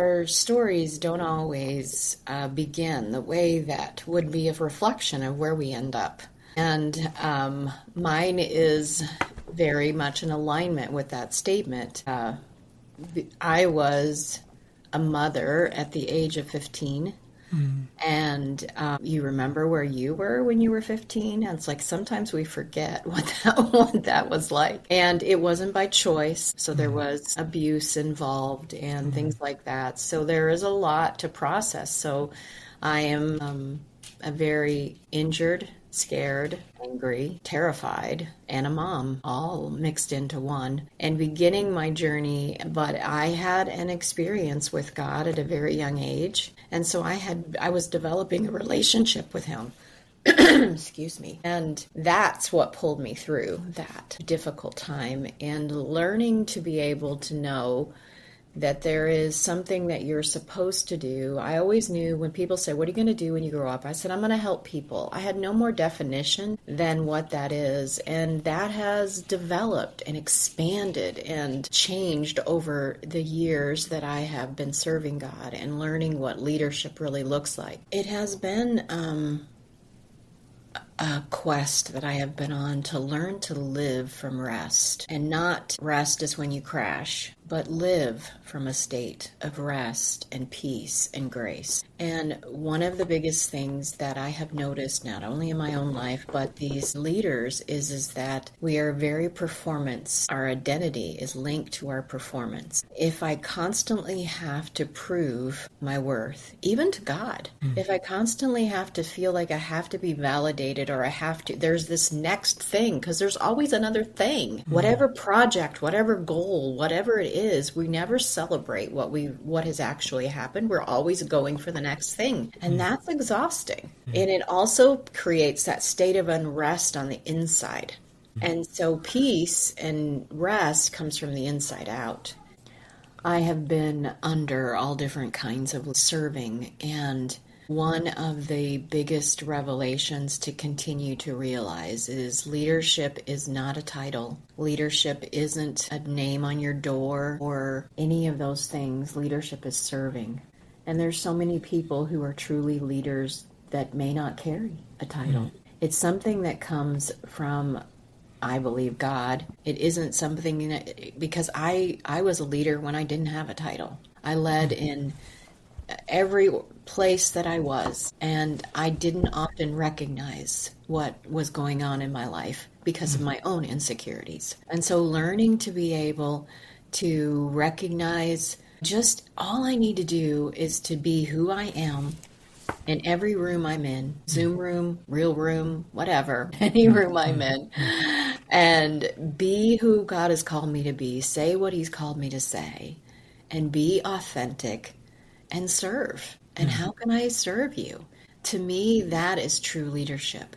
Our stories don't always begin the way that would be a reflection of where we end up. And mine is very much in alignment with that statement. I was a mother at the age of 15. And you remember where you were when you were 15? And it's like sometimes we forget what that was like. And it wasn't by choice. So there was abuse involved and things like that. So there is a lot to process. So I am a very injured, scared, angry, terrified, and a mom, all mixed into one, and beginning my journey. But I had an experience with God at a very young age, and so I was developing a relationship with Him. Excuse me. And that's what pulled me through that difficult time, and learning to be able to know that there is something that you're supposed to do. I always knew when people say, what are you going to do when you grow up? I said, I'm going to help people. I had no more definition than what that is. And that has developed and expanded and changed over the years that I have been serving God and learning what leadership really looks like. It has been a quest that I have been on to learn to live from rest, and not rest is when you crash, but live from a state of rest and peace and grace. And one of the biggest things that I have noticed, not only in my own life, but these leaders, is that we are very performance. Our identity is linked to our performance. If I constantly have to prove my worth, even to God, if I constantly have to feel like I have to be validated, or there's this next thing, because there's always another thing. Whatever project, whatever goal, whatever it is, we never celebrate what has actually happened. We're always going for the next thing. And that's exhausting. And it also creates that state of unrest on the inside. And so peace and rest comes from the inside out. I have been under all different kinds of serving, and one of the biggest revelations to continue to realize is leadership is not a title. Leadership isn't a name on your door or any of those things. Leadership is serving. And there's so many people who are truly leaders that may not carry a title. It's something that comes from, I believe, God. It isn't something because I was a leader when I didn't have a title. I led in every place that I was, and I didn't often recognize what was going on in my life because of my own insecurities. And so learning to be able to recognize just all I need to do is to be who I am in every room I'm in, Zoom room, real room, whatever, any room I'm in, and be who God has called me to be, say what He's called me to say, and be authentic and serve. And how can I serve you? To me, that is true leadership.